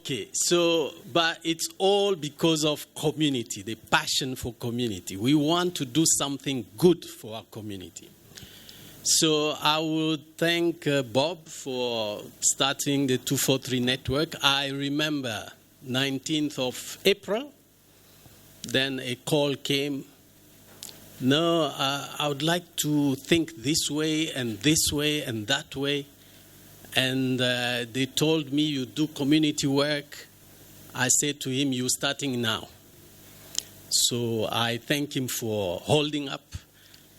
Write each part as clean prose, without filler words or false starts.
Okay, but it's all because of community, the passion for community. We want to do something good for our community. So I would thank Bob for starting the 243 network. I remember 19th of April, then a call came. No, I would like to think this way and that way. And they told me, you do community work. I said to him, you're starting now. So I thank him for holding up.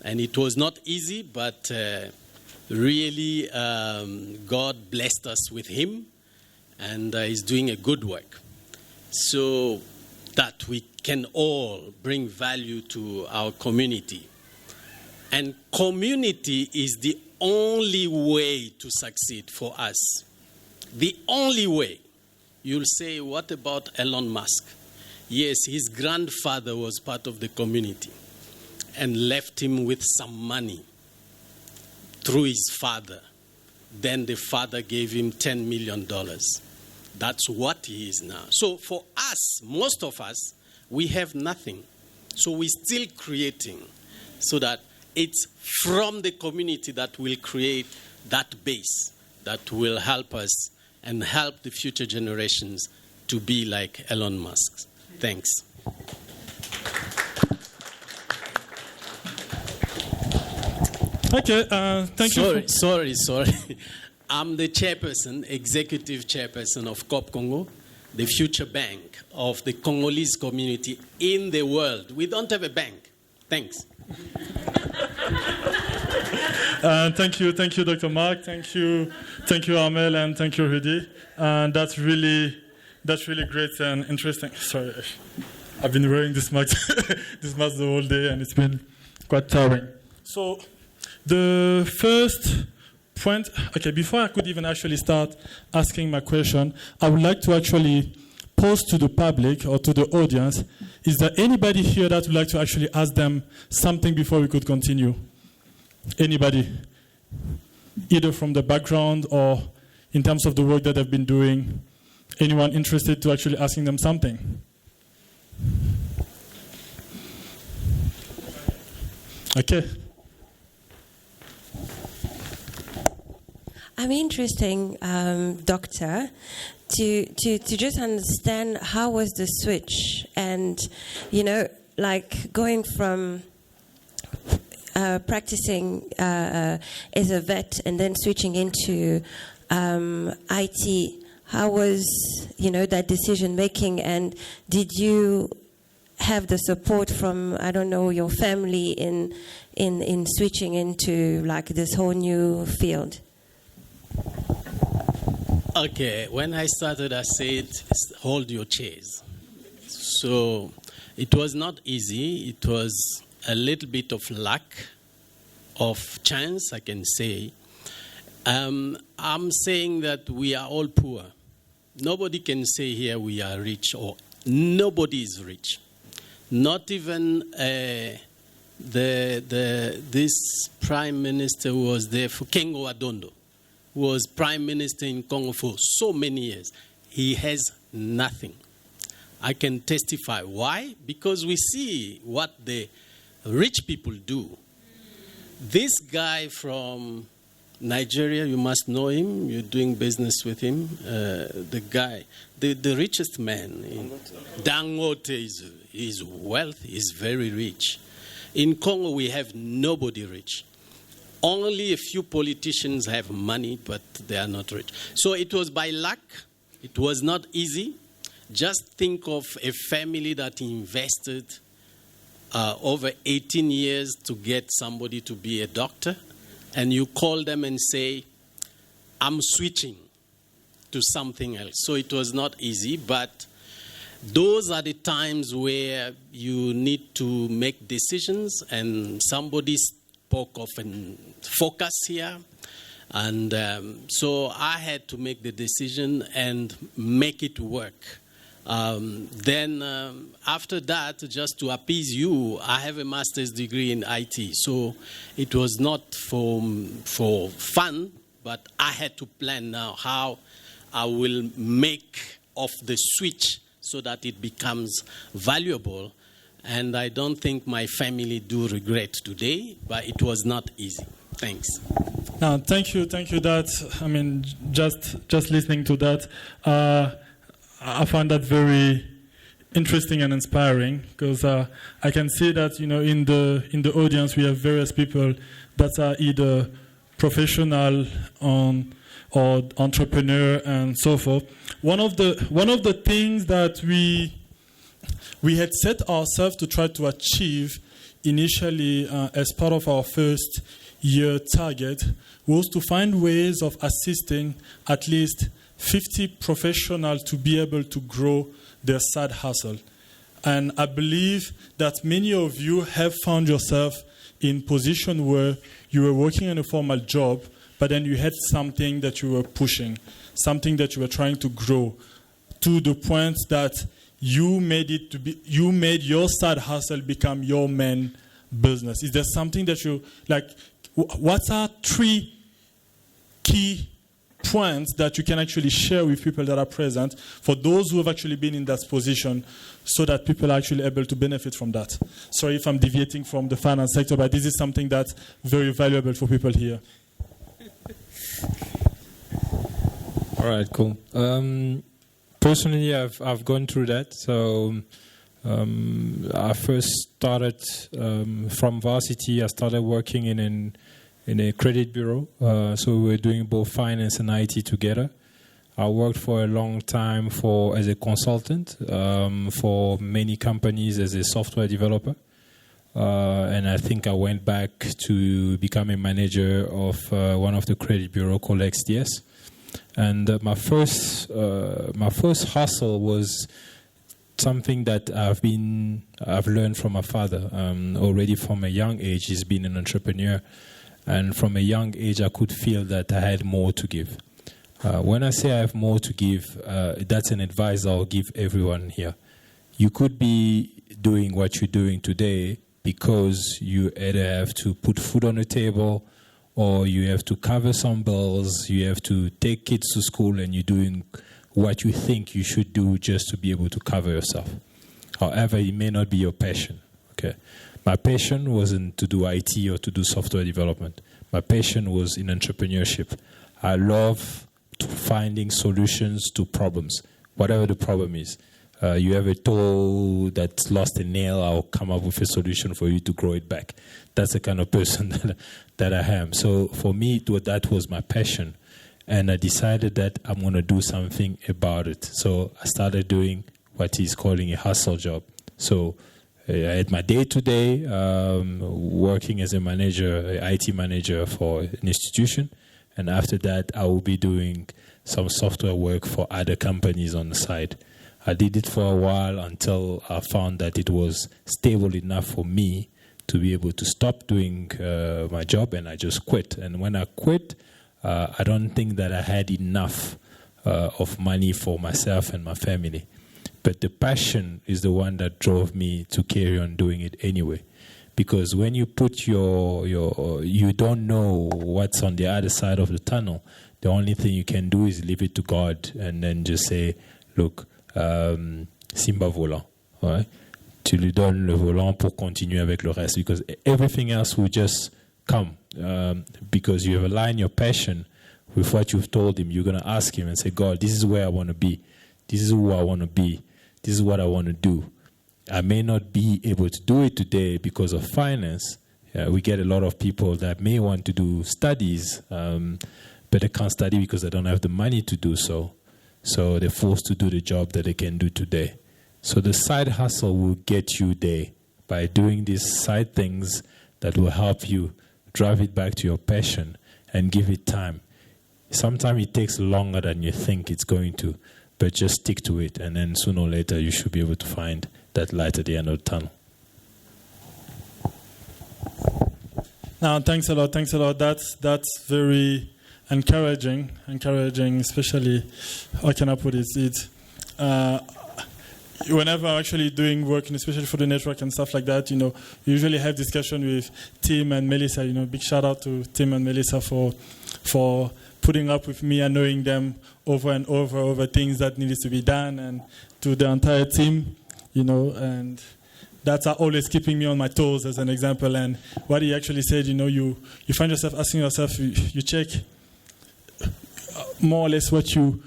And it was not easy, but really God blessed us with him. And he's doing a good work. So that we can all bring value to our community. And community is the only way to succeed for us. The only way. You'll say, what about Elon Musk? Yes, his grandfather was part of the community and left him with some money through his father. Then the father gave him $10 million. That's what he is now. So for us, most of us, we have nothing. So we're still creating so that it's from the community that will create that base that will help us and help the future generations to be like Elon Musk. Thanks. Okay, thank you. Sorry. I'm the chairperson, executive chairperson of COP Congo, the future bank of the Congolese community in the world. We don't have a bank. Thanks. Thank you, Dr. Mark. Thank you, Armel, and thank you, Ruddy. And that's really great and interesting. Sorry, I've been wearing this mask the whole day, and it's been quite tiring. So, the first point. Okay, before I could even actually start asking my question, I would like to actually pose to the public or to the audience. Is there anybody here that would like to actually ask them something before we could continue? Anybody? Either from the background or in terms of the work that they've been doing. Anyone interested to actually asking them something? Okay. I'm interested, Doctor, to just understand how was the switch, and like going from practicing as a vet and then switching into IT. How was that decision making, and did you have the support from your family in switching into like this whole new field? Okay, when I started, I said, hold your chairs. So it was not easy. It was a little bit of luck, of chance, I can say. I'm saying that we are all poor. Nobody can say here we are rich, or nobody is rich. Not even this prime minister who was there for Kengo Adondo, who was prime minister in Congo for so many years. He has nothing. I can testify. Why? Because we see what the rich people do. This guy from Nigeria, you must know him. You're doing business with him. The guy, the richest man. Dangote, his wealth is very rich. In Congo, we have nobody rich. Only a few politicians have money, but they are not rich. So it was by luck. It was not easy. Just think of a family that invested over 18 years to get somebody to be a doctor, and you call them and say, I'm switching to something else. So it was not easy, but those are the times where you need to make decisions, and somebody spoke of a focus here. And so I had to make the decision and make it work. Then after that, just to appease you, I have a master's degree in IT. So it was not for fun, but I had to plan now how I will make of the switch so that it becomes valuable. And I don't think my family do regret today, but it was not easy. Thanks. Thank you. That, I mean, just listening to that, I find that very interesting and inspiring, because I can see that, you know, in the audience we have various people that are either professional or entrepreneur and so forth. One of the things that we had set ourselves to try to achieve initially as part of our first year target was to find ways of assisting at least 50 professionals to be able to grow their side hustle. And I believe that many of you have found yourself in position where you were working in a formal job, but then you had something that you were pushing, something that you were trying to grow, to the point that you made your side hustle become your main business. Is there something that you like? What are 3 key points that you can actually share with people that are present for those who have actually been in that position, so that people are actually able to benefit from that? Sorry if I'm deviating from the finance sector, but this is something that's very valuable for people here. All right, cool. Personally, I've gone through that. So I first started from varsity. I started working in a credit bureau. So we were doing both finance and IT together. I worked for a long time as a consultant for many companies as a software developer. And I think I went back to become a manager of one of the credit bureau called XDS. And my first hustle was something that I've learned from my father. Already from a young age, he's been an entrepreneur. And from a young age, I could feel that I had more to give. When I say I have more to give, that's an advice I'll give everyone here. You could be doing what you're doing today because you either have to put food on the table, or you have to cover some bills, you have to take kids to school, and you're doing what you think you should do just to be able to cover yourself. However, it may not be your passion. Okay, my passion wasn't to do IT or to do software development. My passion was in entrepreneurship. I love finding solutions to problems, whatever the problem is. You have a toe that's lost a nail, I'll come up with a solution for you to grow it back. That's the kind of person that I am. So for me, that was my passion. And I decided that I'm going to do something about it. So I started doing what he's calling a hustle job. So I had my day-to-day working as a manager, an IT manager for an institution. And after that, I will be doing some software work for other companies on the side. I did it for a while until I found that it was stable enough for me to be able to stop doing my job, and I just quit. And when I quit, I don't think that I had enough of money for myself and my family. But the passion is the one that drove me to carry on doing it anyway. Because when you put you don't know what's on the other side of the tunnel. The only thing you can do is leave it to God and then just say, look, Simba volant. Right? Tu lui donnes le volant pour continuer avec le reste, because everything else will just come. Because you have aligned your passion with what you've told him. You're going to ask him and say, God, this is where I want to be. This is who I want to be. This is what I want to do. I may not be able to do it today because of finance. We get a lot of people that may want to do studies, but they can't study because they don't have the money to do so. So they're forced to do the job that they can do today. So the side hustle will get you there by doing these side things that will help you drive it back to your passion and give it time. Sometimes it takes longer than you think it's going to, but just stick to it, and then sooner or later you should be able to find that light at the end of the tunnel. Now, thanks a lot. That's very encouraging, especially, how can I put it? Whenever I'm actually doing work, and especially for the network and stuff like that, you usually have discussion with Tim and Melissa. Big shout out to Tim and Melissa for putting up with me annoying them over and over things that needed to be done, and to the entire team, and that's always keeping me on my toes, as an example. And what he actually said, you find yourself asking yourself, you check more or less what you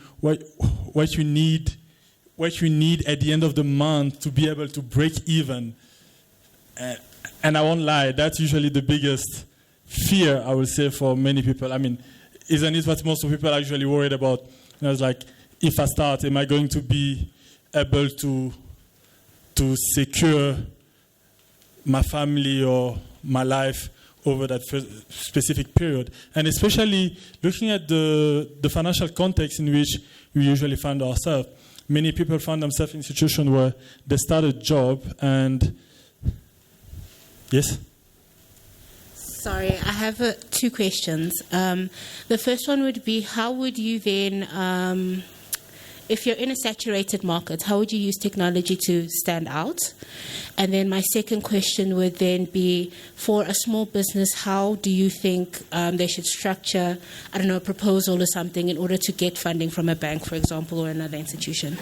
need at the end of the month to be able to break even. And I won't lie, that's usually the biggest fear, I would say, for many people. I mean, isn't it what most people are usually worried about? It's like, if I start, am I going to be able to secure my family or my life over that specific period? And especially looking at the financial context in which we usually find ourselves. Many people find themselves in a situation where they start a job and... Yes? Sorry, I have 2 questions. The first one would be, how would you then... if you're in a saturated market, how would you use technology to stand out? And then my second question would then be, for a small business, how do you think they should structure, a proposal or something in order to get funding from a bank, for example, or another institution?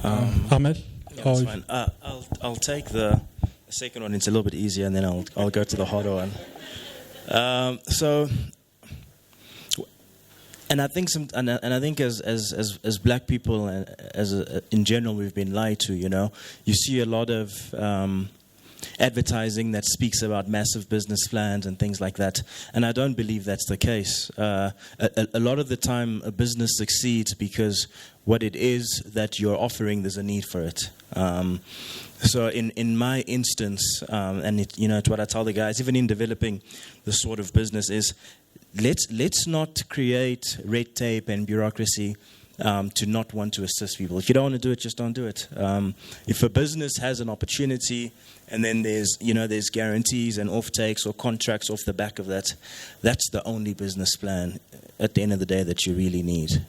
Armel? Yeah, that's fine. I'll take the second one. It's a little bit easier, and then I'll go to the harder one. And I think as black people, in general, we've been lied to. You see a lot of advertising that speaks about massive business plans and things like that, and I don't believe that's the case. A lot of the time, a business succeeds because what it is that you're offering, there's a need for it. So in my instance, and it's what I tell the guys, even in developing this sort of business, is let's not create red tape and bureaucracy to not want to assist people. If you don't want to do it, just don't do it. If a business has an opportunity, and then there's guarantees and off-takes or contracts off the back of that, that's the only business plan at the end of the day that you really need.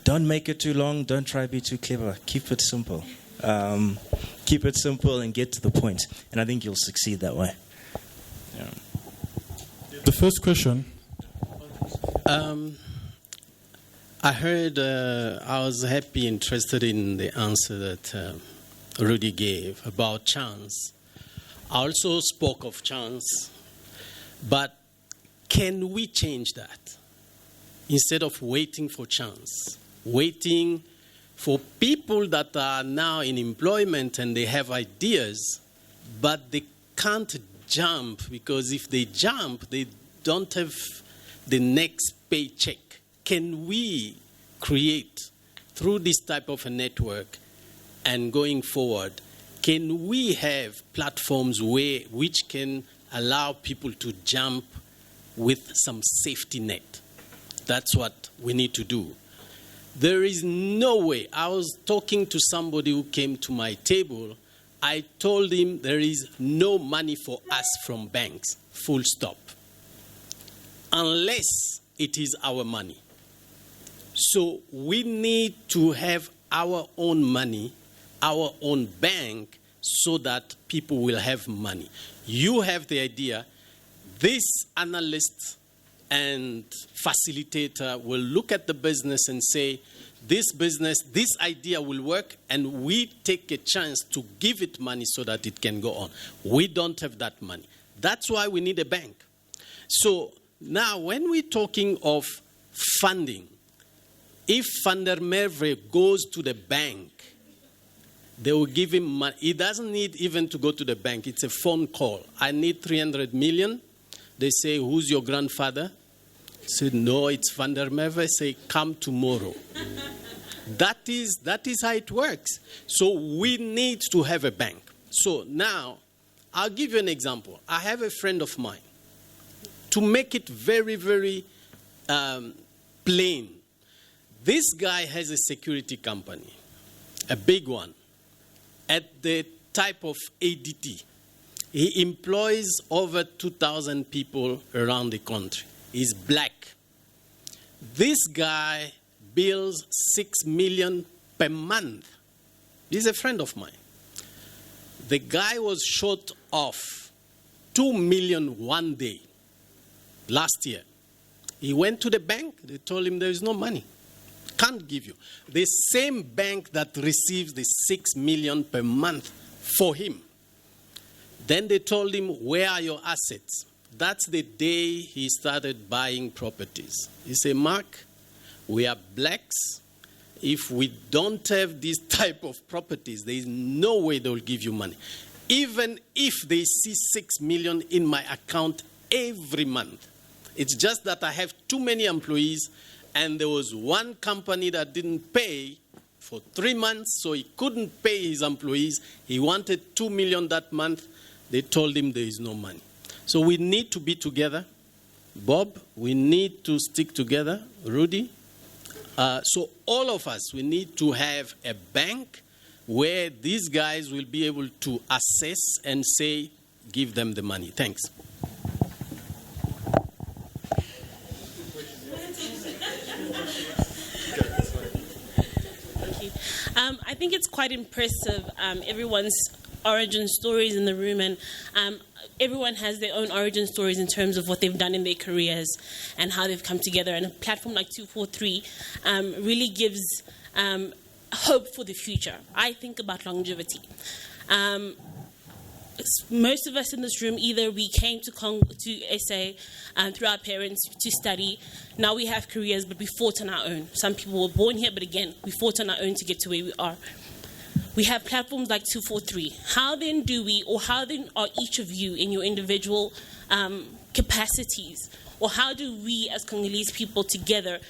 Don't make it too long. Don't try to be too clever. Keep it simple. Keep it simple and get to the point. And I think you'll succeed that way. Yeah. The first question. I heard, I was interested in the answer that Ruddy gave about chance. I also spoke of chance, but can we change that? Instead of waiting for chance, waiting for people that are now in employment and they have ideas, but they can't jump, because if they jump, they don't have the next paycheck. Can we create, through this type of a network and going forward, can we have platforms which can allow people to jump with some safety net? That's what we need to do. There is no way. I was talking to somebody who came to my table. I told him there is no money for us from banks, full stop, unless it is our money. So we need to have our own money, our own bank, so that people will have money. You have the idea. This analyst and facilitator will look at the business and say, this business, this idea will work, and we take a chance to give it money so that it can go on. We don't have that money. That's why we need a bank. So now when we're talking of funding, if Van der Merwe goes to the bank, they will give him money. He doesn't need even to go to the bank. It's a phone call. I need 300 million. They say, who's your grandfather? I said, no, it's Van der Merwe. Say, come tomorrow. That is how it works. So we need to have a bank. So now, I'll give you an example. I have a friend of mine. To make it very, very plain, this guy has a security company, a big one, at the type of ADT. He employs over 2,000 people around the country. He's black. This guy bills 6 million per month He's a friend of mine. The guy was short of 2 million one day last year. He went to the bank. They told him there is no money. Can't give you. The same bank that receives the 6 million per month for him. Then they told him, where are your assets? That's the day he started buying properties. He said, Mark, we are blacks. If we don't have this type of properties, there is no way they will give you money. Even if they see 6 million in my account every month. It's just that I have too many employees, and there was one company that didn't pay for 3 months, so he couldn't pay his employees. He wanted 2 million that month. They told him there is no money. So we need to be together. Bob, we need to stick together. Ruddy. So all of us, we need to have a bank where these guys will be able to assess and say, give them the money. Thanks. I think it's quite impressive, everyone's origin stories in the room, and everyone has their own origin stories in terms of what they've done in their careers and how they've come together. And a platform like 243 really gives hope for the future. I think about longevity. Most of us in this room, either we came to SA through our parents to study. Now we have careers, but we fought on our own. Some people were born here, but again, we fought on our own to get to where we are. We have platforms like 243. How then are each of you in your individual capacities, or how do we as Congolese people together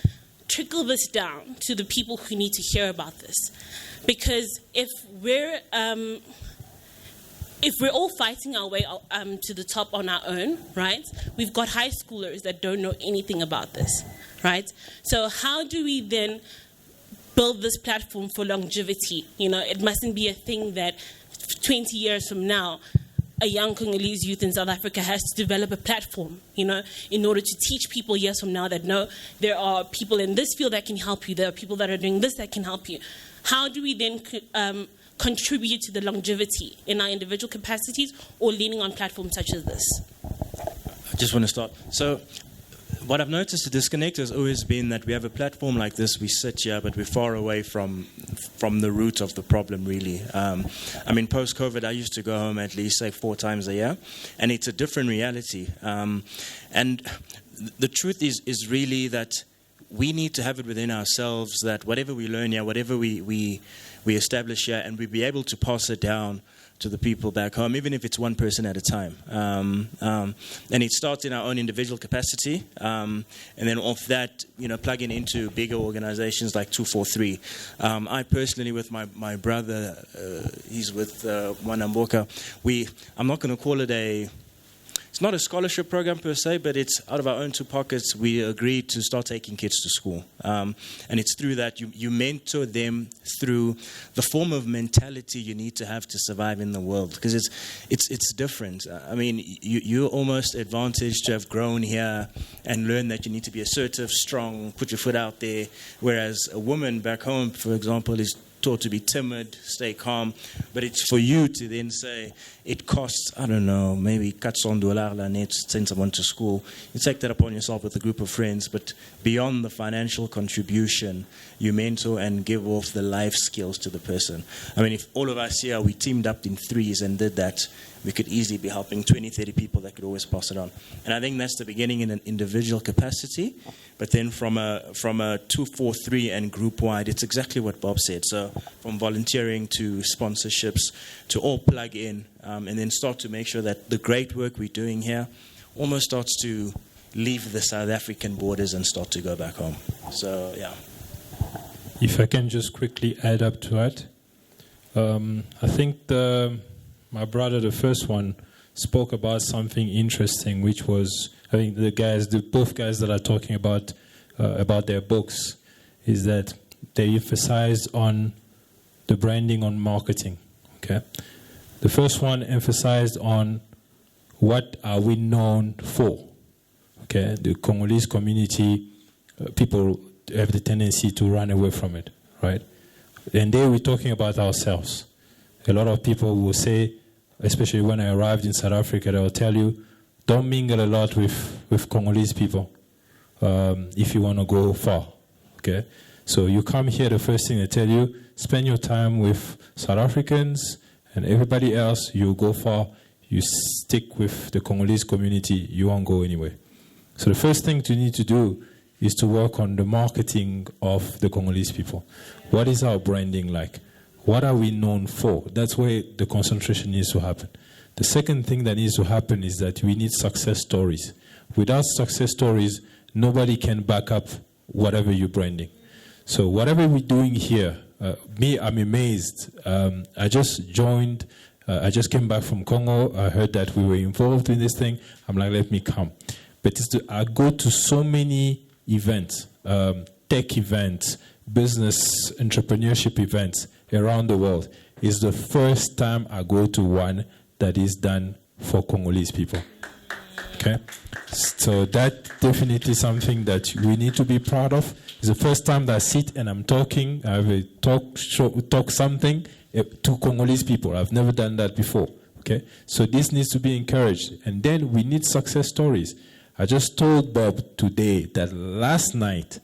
trickle this down to the people who need to hear about this? Because if we're all fighting our way to the top on our own, right? We've got high schoolers that don't know anything about this, right? So how do we then build this platform for longevity? You know, it mustn't be a thing that 20 years from now, a young Congolese youth in South Africa has to develop a platform, you know, in order to teach people years from now that, no, there are people in this field that can help you. There are people that are doing this that can help you. How do we then contribute to the longevity in our individual capacities or leaning on platforms such as this? I just want to start. So what I've noticed, the disconnect has always been that we have a platform like this, we sit here, but we're far away from the root of the problem, really. I mean, post-COVID, I used to go home at least, say, 4 times a year, and it's a different reality. And the truth is really that we need to have it within ourselves that whatever we learn here, whatever we establish here, and we be able to pass it down to the people back home, even if it's one person at a time. And it starts in our own individual capacity, and then off that, you know, plugging into bigger organizations like 243. I personally, with my brother, he's with Mwanamboka, I'm not going to call it it's not a scholarship program per se, but it's out of our own 2 pockets. We agreed to start taking kids to school. And it's through that you mentor them through the form of mentality you need to have to survive in the world. Because it's different. I mean, you're almost advantaged to have grown here and learn that you need to be assertive, strong, put your foot out there. Whereas a woman back home, for example, is taught to be timid, stay calm, but it's for you to then say, it costs, I don't know, maybe $400 la net to send someone to school. You take that upon yourself with a group of friends, but beyond the financial contribution, you mentor and give off the life skills to the person. I mean, if all of us here, we teamed up in 3s and did that, we could easily be helping 20, 30 people that could always pass it on. And I think that's the beginning in an individual capacity. But then from a 243 and group-wide, it's exactly what Bob said. So from volunteering to sponsorships to all plug in and then start to make sure that the great work we're doing here almost starts to leave the South African borders and start to go back home. So, yeah. If I can just quickly add up to that. I think my brother, the first one, spoke about something interesting, which was, I think both guys that are talking about their books, is that they emphasized on the branding on marketing. Okay, the first one emphasized on what are we known for. Okay, the Congolese community, people have the tendency to run away from it, right? And there we're talking about ourselves. A lot of people will say, especially when I arrived in South Africa, they will tell you, don't mingle a lot with Congolese people if you want to go far. Okay? So you come here, the first thing they tell you, spend your time with South Africans and everybody else, you'll go far. You stick with the Congolese community, you won't go anywhere. So the first thing you need to do is to work on the marketing of the Congolese people. What is our branding like? What are we known for? That's where the concentration needs to happen. The second thing that needs to happen is that we need success stories. Without success stories, nobody can back up whatever you're branding. So whatever we're doing here, I'm amazed. I just joined, I just came back from Congo. I heard that we were involved in this thing. I'm like, let me come. But I go to so many events, tech events, business entrepreneurship events around the world. It's the first time I go to one that is done for Congolese people. Okay? So that definitely something that we need to be proud of. It's the first time that I sit and I'm talking, I have a talk something to Congolese people. I've never done that before. Okay? So this needs to be encouraged. And then we need success stories. I just told Bob today that last night,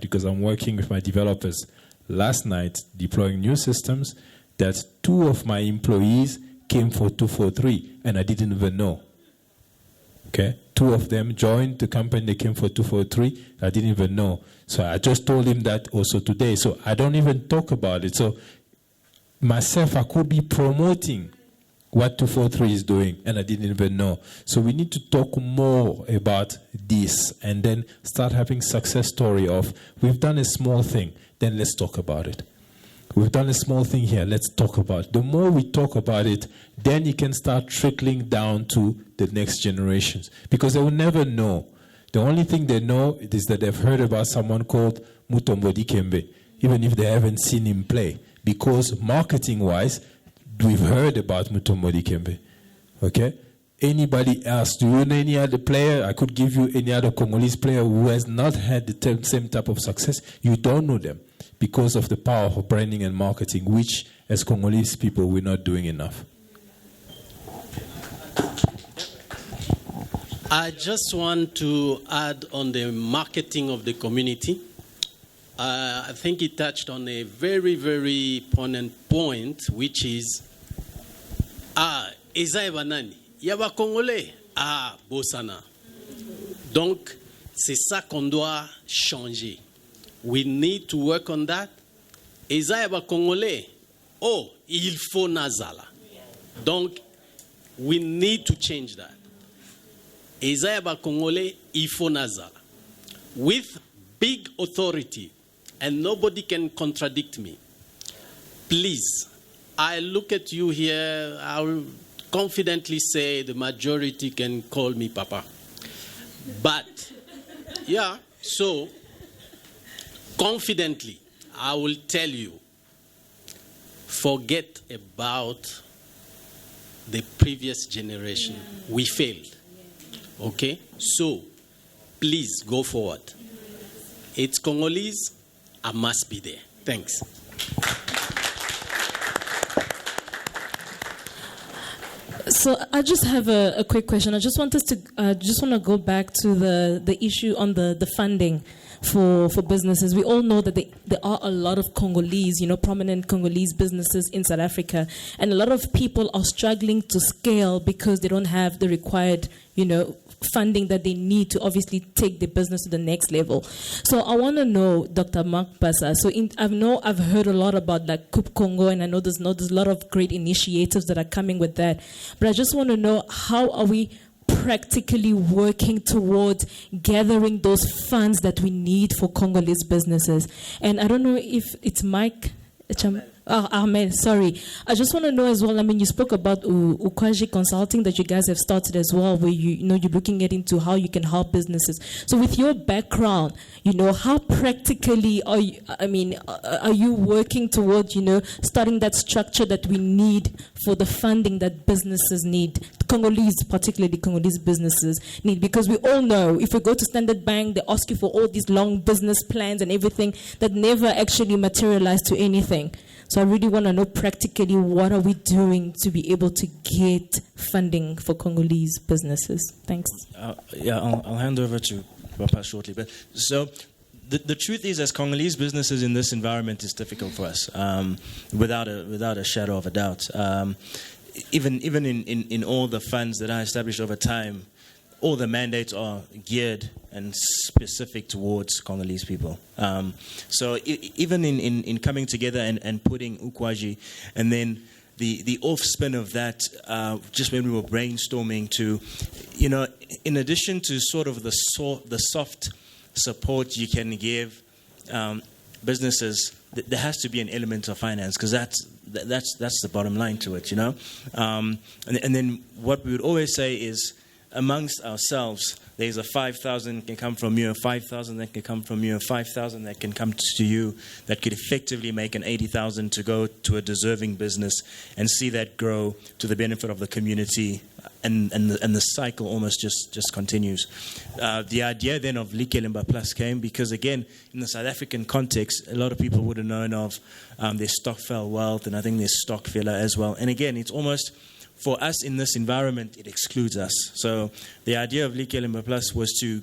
because I'm working with my developers, last night deploying new systems, that 2 of my employees came for 243, and I didn't even know. Okay? 2 of them joined the company, they came for 243, I didn't even know. So I just told him that also today. So I don't even talk about it. So myself, I could be promoting what 243 is doing, and I didn't even know. So we need to talk more about this and then start having success story of, we've done a small thing, then let's talk about it. We've done a small thing here, let's talk about it. The more we talk about it, then it can start trickling down to the next generations. Because they will never know. The only thing they know is that they've heard about someone called Mutombo Dikembe, even if they haven't seen him play. Because marketing-wise, we've heard about Mutombo Dikembe. Okay? Anybody else? Do you know any other player? I could give you any other Congolese player who has not had the same type of success. You don't know them because of the power of branding and marketing, which as Congolese people, we're not doing enough. I just want to add on the marketing of the community. I think he touched on a very, very important point, which is Eza Banani. Yaba Congolais, Bossana. Donc, c'est ça qu'on doit changer. We need to work on that. Eza Yaba Congolais, il faut Nazala. Donc, we need to change that. Eza Yaba Congolais, il faut Nazala. With big authority, and nobody can contradict me. Please, I look at you here, I will confidently say the majority can call me Papa. But, yeah, so, confidently, I will tell you, forget about the previous generation. We failed. Okay? So, please go forward. It's Congolese. I must be there. Thanks. So I just have a quick question. I just want to go back to the issue on the funding for businesses. We all know that there are a lot of Congolese, prominent Congolese businesses in South Africa, and a lot of people are struggling to scale because they don't have the required, funding that they need to obviously take the business to the next level. So I want to know, Dr. Mark Mpasa, I've heard a lot about like Coup Congo, and I know there's a lot of great initiatives that are coming with that. But I just want to know, how are we practically working towards gathering those funds that we need for Congolese businesses? And I don't know if it's Mike. Armel, sorry. I just want to know as well, I mean, you spoke about Ukwaji Consulting that you guys have started as well, where you're looking at into how you can help businesses. So with your background, how practically are you working towards, starting that structure that we need for the funding that businesses need, particularly Congolese businesses need? Because we all know if we go to Standard Bank, they ask you for all these long business plans and everything that never actually materialize to anything. So I really want to know practically what are we doing to be able to get funding for Congolese businesses. Thanks. I'll hand over to Papa shortly. But so the truth is, as Congolese businesses in this environment, is difficult for us, without a shadow of a doubt. Even in all the funds that I established over time, all the mandates are geared and specific towards Congolese people. So even in coming together and putting Ukwaji, and then the off-spin of that, just when we were brainstorming to, in addition to sort of the soft support you can give businesses, there has to be an element of finance, because that's the bottom line to it, And then what we would always say is, amongst ourselves, there's a 5,000 can come from you, 5,000 that can come from you, 5,000 that can come to you, that could effectively make an 80,000 to go to a deserving business and see that grow to the benefit of the community, and the cycle almost just continues. The idea then of Likelemba Plus came because, again, in the South African context, a lot of people would have known of their Stokvel Wealth, and I think there's Stokvela as well. And again, it's almost, for us in this environment, it excludes us. So the idea of Likelemba Plus was it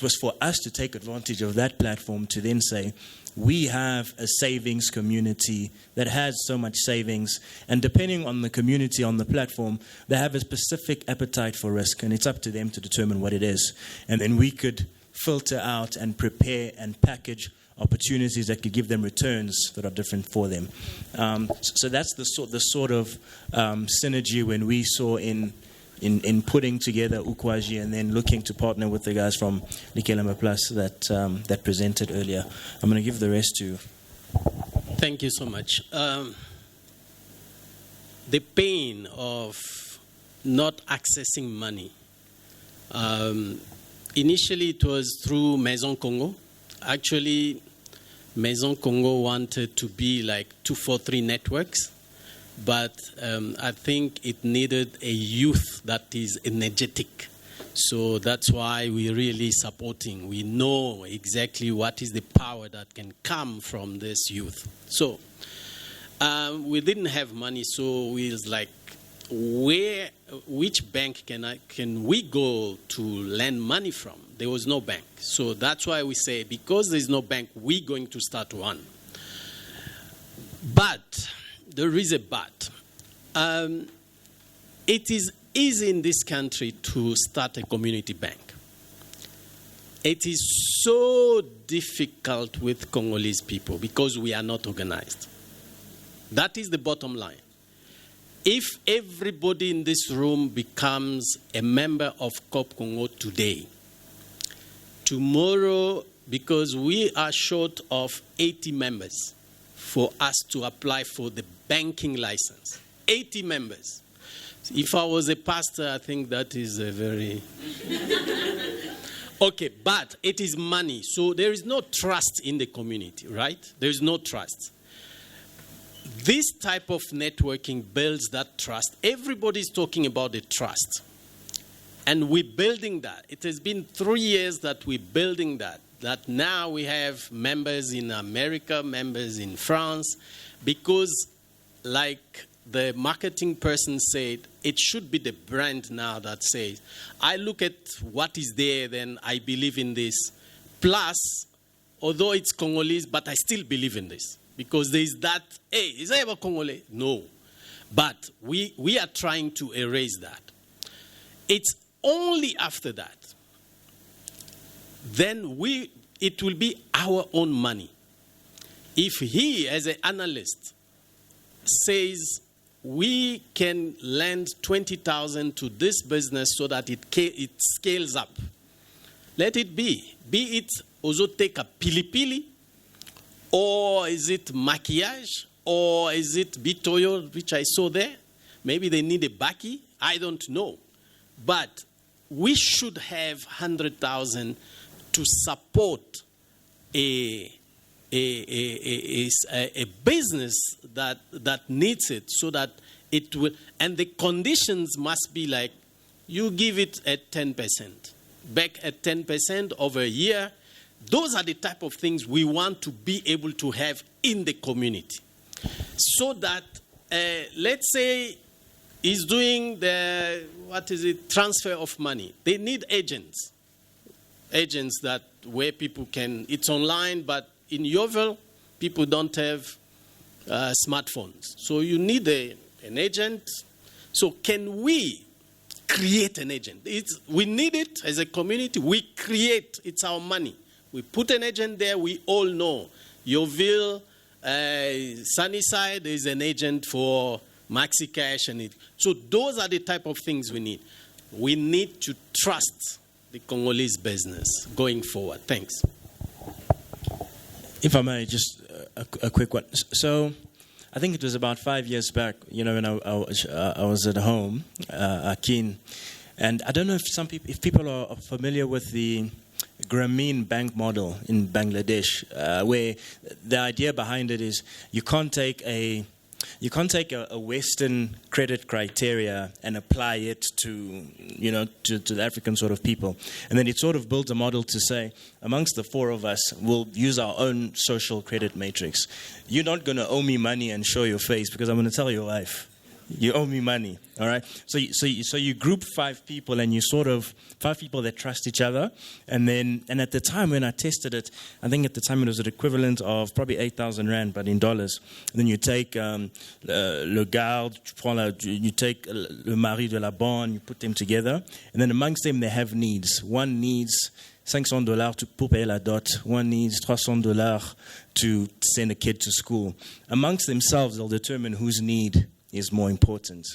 was for us to take advantage of that platform to then say, we have a savings community that has so much savings, and depending on the community on the platform, they have a specific appetite for risk, and it's up to them to determine what it is. And then we could filter out and prepare and package opportunities that could give them returns that are different for them. So that's the sort of synergy when we saw in putting together Ukwaji and then looking to partner with the guys from Likelemba Plus that presented earlier. I'm going to give the rest to... Thank you so much. The pain of not accessing money. Initially, it was through Maison Congo. Actually, Maison Congo wanted to be like 243 networks, but I think it needed a youth that is energetic. So that's why we're really supporting. We know exactly what is the power that can come from this youth. So we didn't have money, so we was like, which bank can we go to lend money from? There was no bank. So that's why we say, because there's no bank, we're going to start one. But, there is a but. It is easy in this country to start a community bank. It is so difficult with Congolese people because we are not organized. That is the bottom line. If everybody in this room becomes a member of COP Congo today, tomorrow, because we are short of 80 members for us to apply for the banking license. 80 members. If I was a pastor, I think that is a very... Okay, but it is money. So there is no trust in the community, right? There is no trust. This type of networking builds that trust. Everybody is talking about the trust. And we're building that. It has been 3 years that we're building that. That now we have members in America, members in France, because like the marketing person said, it should be the brand now that says, I look at what is there, then I believe in this. Plus, although it's Congolese, but I still believe in this. Because there is that, hey, is that ever Congolese? No. But we are trying to erase that. It's only after that, then it will be our own money. If he, as an analyst, says we can lend 20,000 to this business so that it scales up, let it be. Be it Ozoteka Pilipili Or is it maquillage? Or is it bitoyo, which I saw there? Maybe they need a baki. I don't know. But we should have 100,000 to support a business that needs it, so that it will. And the conditions must be like, you give it at 10%, back at 10% over a year. Those are the type of things we want to be able to have in the community. So that, let's say, he's doing the, transfer of money. They need agents. Agents that where people can, it's online, but in Yeovil, people don't have smartphones. So you need an agent. So can we create an agent? We need it as a community. We create, it's our money. We put an agent there. We all know Yeovil, Sunnyside is an agent for Maxi Cash. So those are the type of things we need. We need to trust the Congolese business going forward. Thanks. If I may, just a quick one. So I think it was about 5 years back, when I was at home, Akin, and I don't know if people are familiar with the Grameen bank model in Bangladesh, where the idea behind it is you can't take a Western credit criteria and apply it to the African sort of people. And then it sort of built a model to say, amongst the four of us, we'll use our own social credit matrix. You're not going to owe me money and show your face, because I'm going to tell your wife, you owe me money, all right? So you group 5 people, and you sort of 5 people that trust each other, and at the time when I tested it, I think at the time it was an equivalent of probably 8,000 rand, but in dollars. And then you take le garde, you take le mari de la bonne, you put them together, and then amongst them they have needs. One needs $500 pour payer la dot. One needs $300 to send a kid to school. Amongst themselves, they'll determine whose need is more important.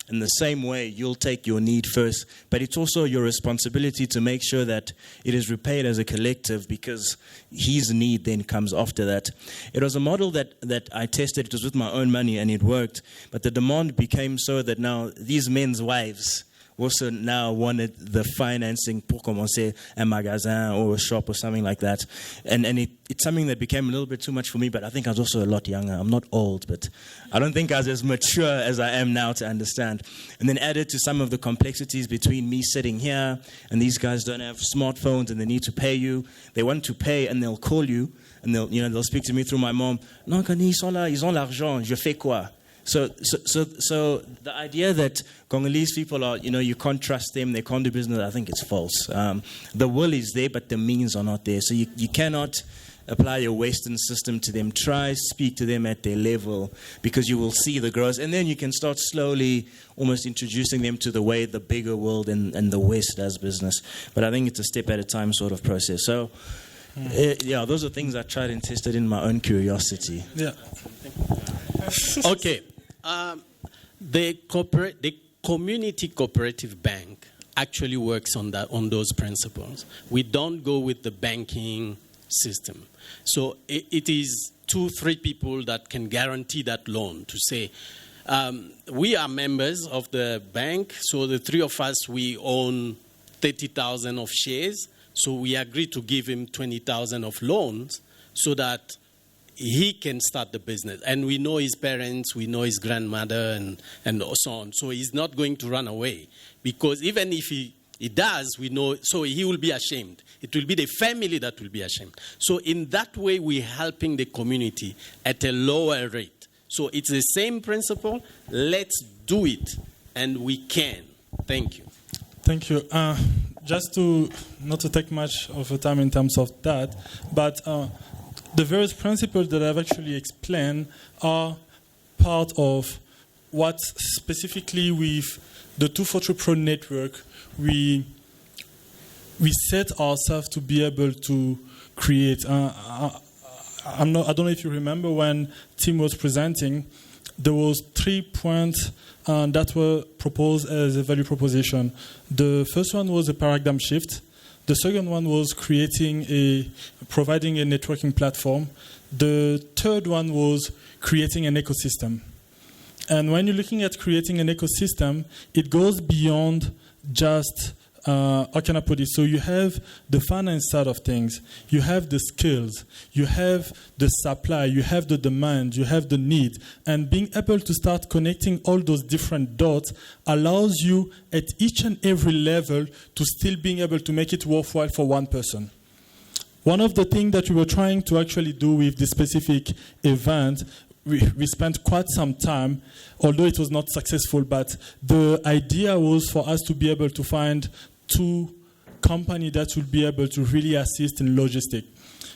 In the same way, you'll take your need first, but it's also your responsibility to make sure that it is repaid as a collective, because his need then comes after that. It was a model that I tested. It was with my own money, and it worked, but the demand became so that now these men's wives also now wanted the financing pour commencer un magasin or a shop or something like that. And it's something that became a little bit too much for me, but I think I was also a lot younger. I'm not old, but I don't think I was as mature as I am now to understand. And then added to some of the complexities between me sitting here and these guys don't have smartphones and they need to pay you. They want to pay and they'll call you and they'll speak to me through my mom. Non, quand ils sont là, ils ont l'argent, je fais quoi? So the idea that Congolese people are, you can't trust them, they can't do business, I think it's false. The will is there, but the means are not there. So you cannot apply your Western system to them. Try speak to them at their level, because you will see the growth. And then you can start slowly almost introducing them to the way the bigger world and the West does business. But I think it's a step at a time sort of process. So, those are things I tried and tested in my own curiosity. Yeah. Okay. The community cooperative bank actually works on those principles. We don't go with the banking system. So it is 2-3 people that can guarantee that loan to say, we are members of the bank, so the 3 of us, we own 30,000 of shares, so we agree to give him 20,000 of loans so that he can start the business. And we know his parents, we know his grandmother, and so on. So he's not going to run away. Because even if he does, we know, so he will be ashamed. It will be the family that will be ashamed. So in that way, we're helping the community at a lower rate. So it's the same principle. Let's do it. And we can. Thank you. Thank you. Just not to take much of the time in terms of that, but the various principles that I've actually explained are part of what specifically with the 243ProNetwork we set ourselves to be able to create. I don't know if you remember when Tim was presenting, there was 3 points that were proposed as a value proposition. The first one was a paradigm shift. The second one was providing a networking platform. The third one was creating an ecosystem. And when you're looking at creating an ecosystem, it goes beyond just, how can I put it? So you have the finance side of things, you have the skills, you have the supply, you have the demand, you have the need. And being able to start connecting all those different dots allows you at each and every level to still being able to make it worthwhile for one person. One of the things that we were trying to actually do with this specific event, we spent quite some time, although it was not successful, but the idea was for us to be able to find 2 companies that will be able to really assist in logistics.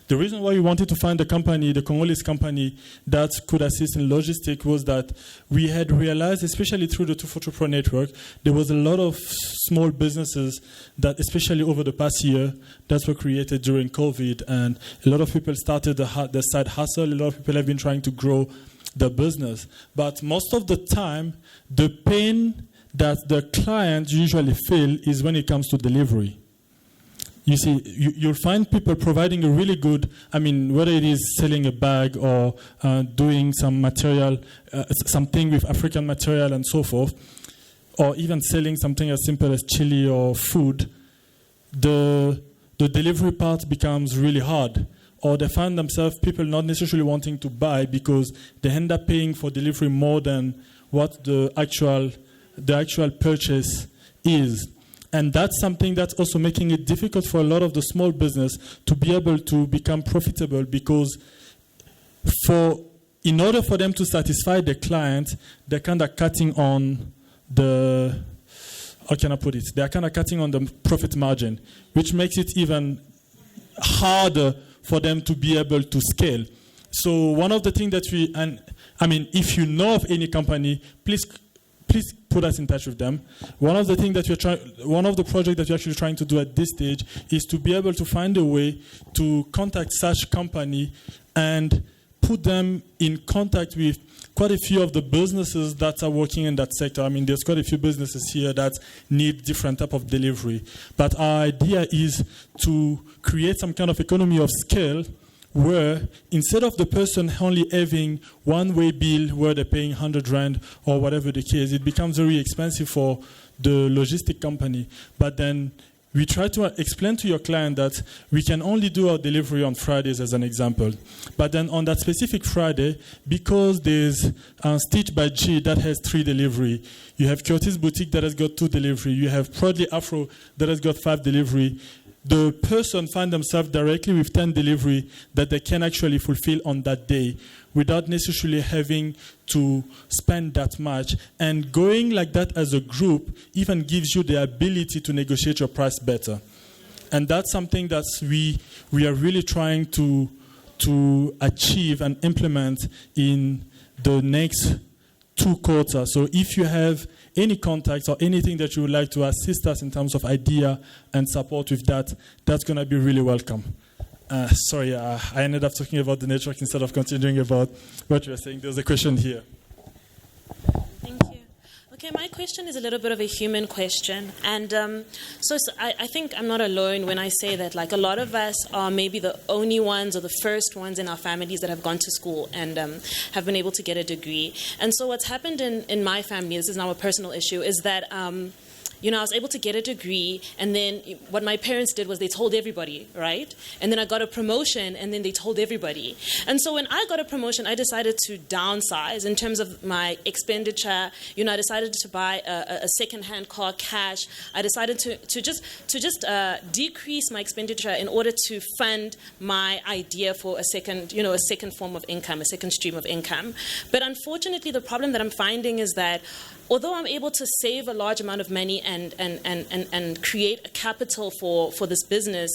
The reason why we wanted to find a company, the Congolese company, that could assist in logistics was that we had realized, especially through the 243ProNetwork, there was a lot of small businesses that, especially over the past year, that were created during COVID, and a lot of people started the side hustle. A lot of people have been trying to grow the business. But most of the time, the pain that the client usually feel is when it comes to delivery. You see, you'll find people providing a really good, whether it is selling a bag or doing some material, something with African material and so forth, or even selling something as simple as chili or food, the delivery part becomes really hard. Or they find themselves, people not necessarily wanting to buy because they end up paying for delivery more than what the actual purchase is. And that's something that's also making it difficult for a lot of the small business to be able to become profitable, because in order for them to satisfy the client, they're kind of cutting on the, how can I put it? They're kind of cutting on the profit margin, which makes it even harder for them to be able to scale. So one of the things that if you know of any company, please put us in touch with them. One of the projects that we're actually trying to do at this stage is to be able to find a way to contact such company and put them in contact with quite a few of the businesses that are working in that sector. There's quite a few businesses here that need different type of delivery. But our idea is to create some kind of economy of scale where instead of the person only having one-way bill where they're paying 100 Rand or whatever the case, it becomes very expensive for the logistic company. But then we try to explain to your client that we can only do our delivery on Fridays, as an example. But then on that specific Friday, because there's Stitch by G that has 3 delivery, you have Curtis Boutique that has got 2 delivery, you have Proudly Afro that has got 5 delivery, the person finds themselves directly with 10 delivery that they can actually fulfill on that day without necessarily having to spend that much. And going like that as a group even gives you the ability to negotiate your price better. And that's something that we are really trying to achieve and implement in the next 2 quarters. So if you have any contacts or anything that you would like to assist us in terms of idea and support with that, that's going to be really welcome. Sorry, I ended up talking about the network instead of continuing about what you were saying. There's a question here. Thank you. Okay, my question is a little bit of a human question. And so I think I'm not alone when I say that, like, a lot of us are maybe the only ones or the first ones in our families that have gone to school and have been able to get a degree. And so what's happened in my family, this is now a personal issue, is that I was able to get a degree, and then what my parents did was they told everybody, right? And then I got a promotion, and then they told everybody. And so when I got a promotion, I decided to downsize in terms of my expenditure. I decided to buy a second-hand car cash. I decided to just decrease my expenditure in order to fund my idea for a second form of income, a second stream of income. But unfortunately, the problem that I'm finding is that although I'm able to save a large amount of money and create a capital for this business,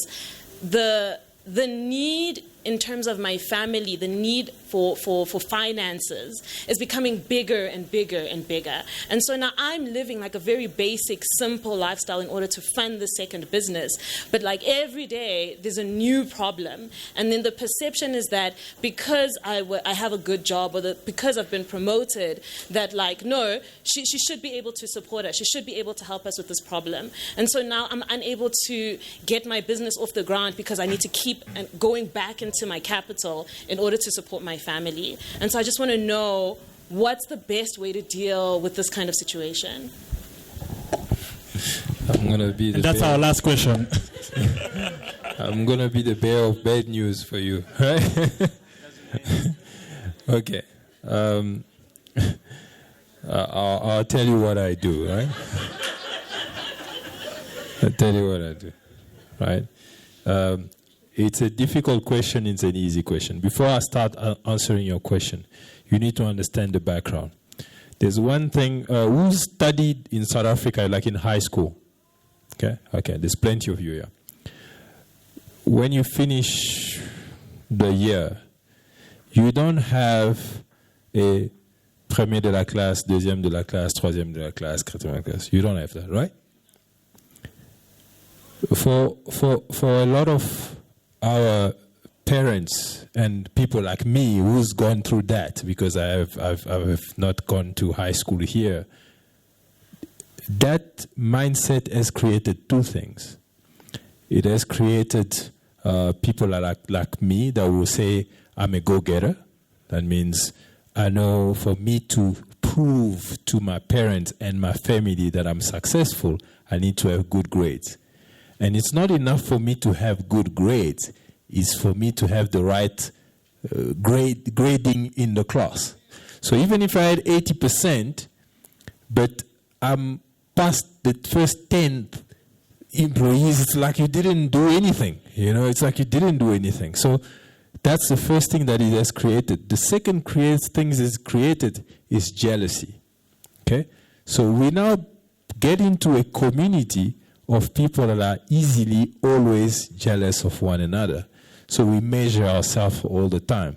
the need in terms of my family, the need for finances is becoming bigger and bigger and bigger. And so now I'm living like a very basic, simple lifestyle in order to fund the second business. But like every day, there's a new problem. And then the perception is that because I have a good job, or that because I've been promoted, that like, no, she should be able to support us. She should be able to help us with this problem. And so now I'm unable to get my business off the ground because I need to keep going back into my capital in order to support my family. And so I just want to know, what's the best way to deal with this kind of situation? I'm going to be the That's our last question. I'm going to be the bearer of bad news for you, right? Okay. I'll tell you what I do, right? I'll tell you what I do, right? It's a difficult question, it's an easy question. Before I start answering your question, you need to understand the background. There's one thing, who studied in South Africa, like in high school? Okay, there's plenty of you here. When you finish the year, you don't have a premier de la classe, deuxième de la classe, troisième de la classe, quatrième de la classe. You don't have that, right? For a lot of our parents and people like me who's gone through that, because I've not gone to high school here, that mindset has created two things. It has created people like me that will say, I'm a go-getter. That means I know for me to prove to my parents and my family that I'm successful, I need to have good grades. And it's not enough for me to have good grades. It's for me to have the right grading in the class. So even if I had 80%, but I'm past the first 10 employees, it's like you didn't do anything. You know, it's like you didn't do anything. So that's the first thing that it has created. The second thing it's created is jealousy. Okay? So we now get into a community of people that are easily always jealous of one another. So we measure ourselves all the time.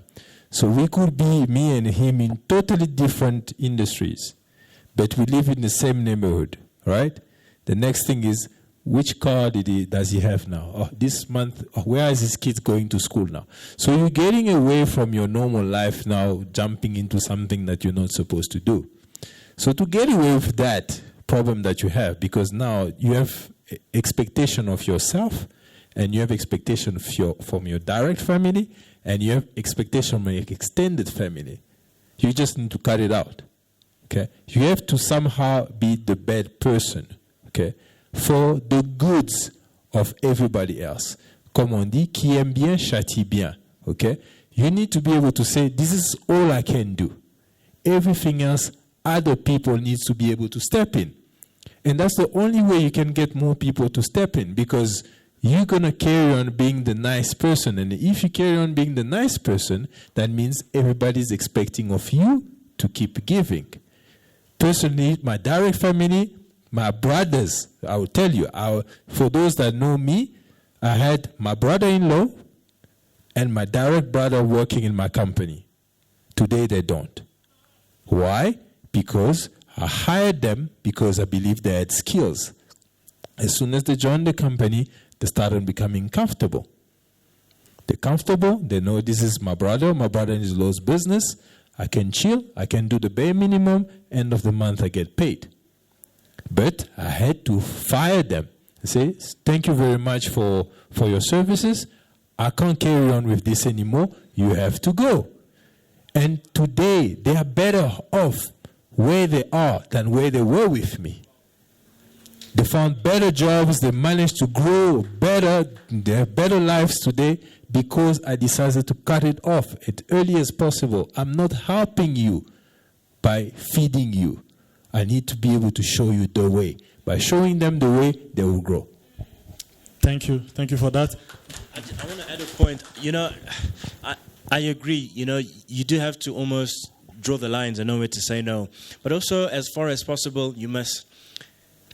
So we could be, me and him, in totally different industries, but we live in the same neighborhood, right? The next thing is, which car does he have now? Oh, this month, where is his kids going to school now? So you're getting away from your normal life now, jumping into something that you're not supposed to do. So to get away with that problem that you have, because now you have expectation of yourself, and you have expectation from your direct family, and you have expectation from your extended family. You just need to cut it out. Okay? You have to somehow be the bad person, okay, for the goods of everybody else. Comme on dit, qui aime bien, châtie bien. Okay? You need to be able to say, this is all I can do. Everything else, other people need to be able to step in. And that's the only way you can get more people to step in, because you're going to carry on being the nice person. And if you carry on being the nice person, that means everybody's expecting of you to keep giving. Personally, my direct family, my brothers, I will tell you, for those that know me, I had my brother-in-law and my direct brother working in my company. Today they don't. Why? Because I hired them because I believed they had skills. As soon as they joined the company, they started becoming comfortable. They're comfortable. They know this is my brother-in-law's business. I can chill. I can do the bare minimum. End of the month, I get paid. But I had to fire them. I say, thank you very much for your services. I can't carry on with this anymore. You have to go. And today, they are better off where they are than where they were with me. They found better jobs. They managed to grow better. They have better lives today because I decided to cut it off as early as possible. I'm not helping you by feeding you. I need to be able to show you the way. By showing them the way, they will grow. Thank you. Thank you for that. I want to add a point. You know, I agree. You know, you do have to almost draw the lines and know where to say no. But also, as far as possible, you must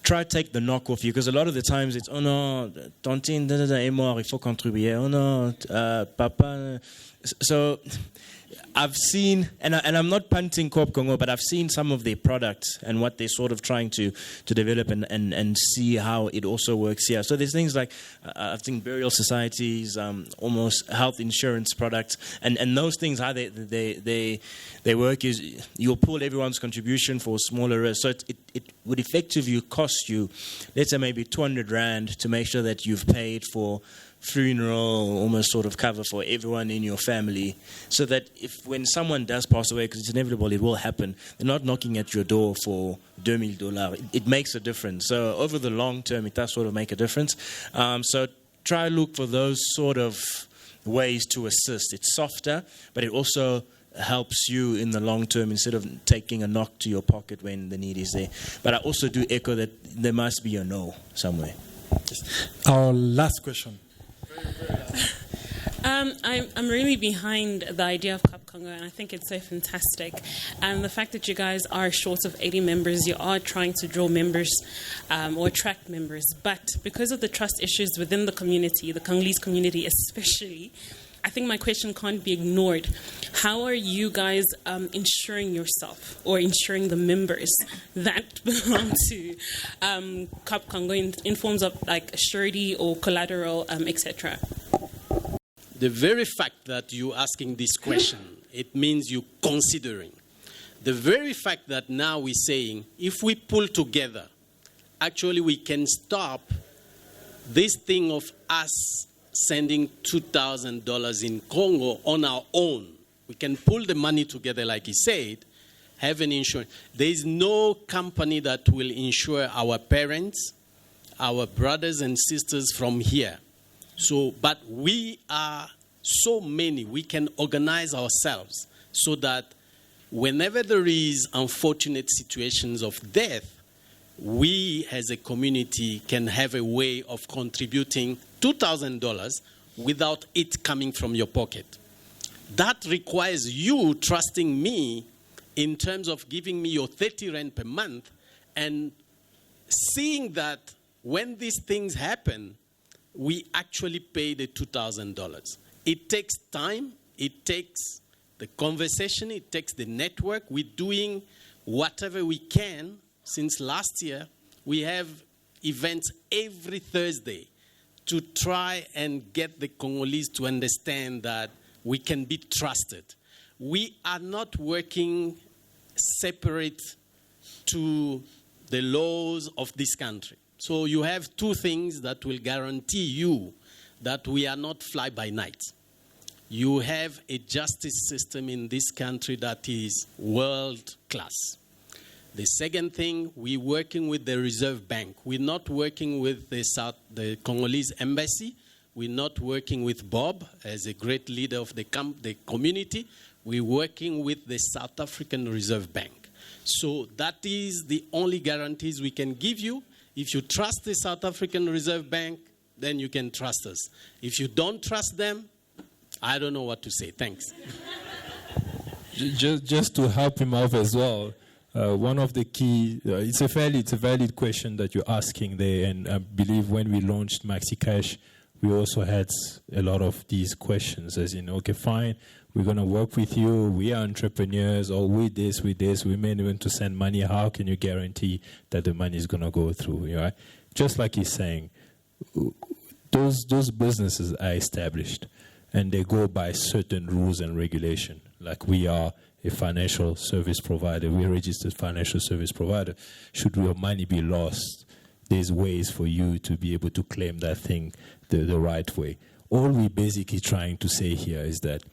try to take the knock off you, because a lot of the times it's, oh no, tontine est mort, il faut contribuer, oh no, papa. So I've seen, and I'm not punting Corp Congo, but I've seen some of their products and what they're sort of trying to develop and see how it also works here. So there's things like, I think burial societies, almost health insurance products, and those things, how they work is you'll pull everyone's contribution for smaller risk. So it would effectively cost you, let's say maybe 200 Rand to make sure that you've paid for funeral, almost sort of cover for everyone in your family, so that if when someone does pass away, because it's inevitable, it will happen, they're not knocking at your door for $2,000. It makes a difference. So over the long term, it does sort of make a difference. So try look for those sort of ways to assist. It's softer, but it also helps you in the long term instead of taking a knock to your pocket when the need is there. But I also do echo that there must be a no somewhere. Our last question. I'm really behind the idea of Cup Congo, and I think it's so fantastic. And the fact that you guys are short of 80 members, you are trying to draw members or attract members. But because of the trust issues within the community, the Congolese community especially, I think my question can't be ignored. How are you guys ensuring yourself or ensuring the members that belong to Cup Congo in forms of like surety or collateral, etc.? The very fact that you're asking this question, it means you're considering. The very fact that now we're saying, if we pull together, actually we can stop this thing of us sending $2,000 in Congo on our own. We can pull the money together, like he said, have an insurance. There is no company that will insure our parents, our brothers and sisters from here. So, but we are so many, we can organize ourselves so that whenever there is unfortunate situations of death, we as a community can have a way of contributing $2,000 without it coming from your pocket. That requires you trusting me in terms of giving me your 30 Rand per month and seeing that when these things happen, we actually pay the $2,000. It takes time, it takes the conversation, it takes the network. We're doing whatever we can. Since last year, we have events every Thursday to try and get the Congolese to understand that we can be trusted. We are not working separate to the laws of this country. So you have two things that will guarantee you that we are not fly by night. You have a justice system in this country that is world class. The second thing, we're working with the Reserve Bank. We're not working with the Congolese embassy. We're not working with Bob as a great leader of the community. We're working with the South African Reserve Bank. So that is the only guarantees we can give you. If you trust the South African Reserve Bank, then you can trust us. If you don't trust them, I don't know what to say. Thanks. Just to help him out as well. One of the key, it's a valid question that you're asking there, and I believe when we launched MaxiCash, we also had a lot of these questions, as in, okay, fine, we're going to work with you, we are entrepreneurs, or we may want to send money, how can you guarantee that the money is going to go through, right? Just like he's saying, those businesses are established, and they go by certain rules and regulation, like we are a financial service provider, we're a registered financial service provider. Should your money be lost, there's ways for you to be able to claim that thing the right way. All we're basically trying to say here is that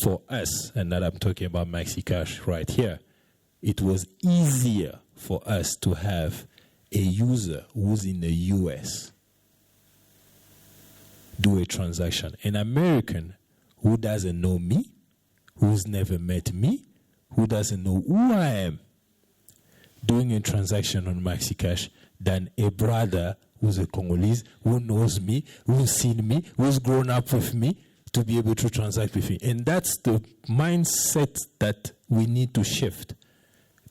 for us, and that I'm talking about MaxiCash right here, it was easier for us to have a user who's in the US do a transaction. An American who doesn't know me, who's never met me, who doesn't know who I am, doing a transaction on MaxiCash than a brother who's a Congolese, who knows me, who's seen me, who's grown up with me, to be able to transact with me. And that's the mindset that we need to shift.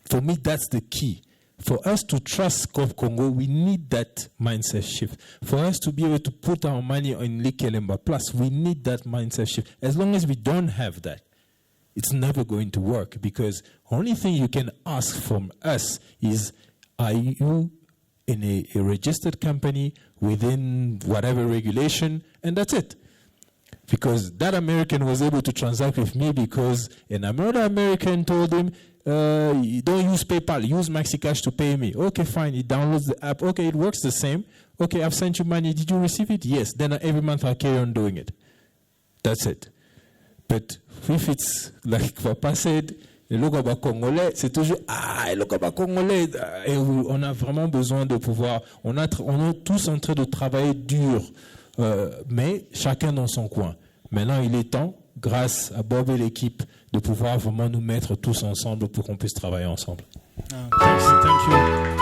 For me, that's the key. For us to trust Congo, we need that mindset shift. For us to be able to put our money on Likelemba Plus, we need that mindset shift. As long as we don't have that, it's never going to work, because only thing you can ask from us is, are you in a registered company within whatever regulation, and that's it. Because that American was able to transact with me because another American told him, don't use PayPal, use MaxiCash to pay me. Okay, fine, he downloads the app. Okay, it works the same. Okay, I've sent you money. Did you receive it? Yes. Then every month I'll carry on doing it. That's it. But if it's like Papa said, le Lokoba congolais, c'est toujours le Lokoba congolais. Et on a vraiment besoin de pouvoir. On est tous en train de travailler dur, mais chacun dans son coin. Maintenant, il est temps, grâce à Bob et l'équipe, de pouvoir vraiment nous mettre tous ensemble pour qu'on puisse travailler ensemble. Thank you.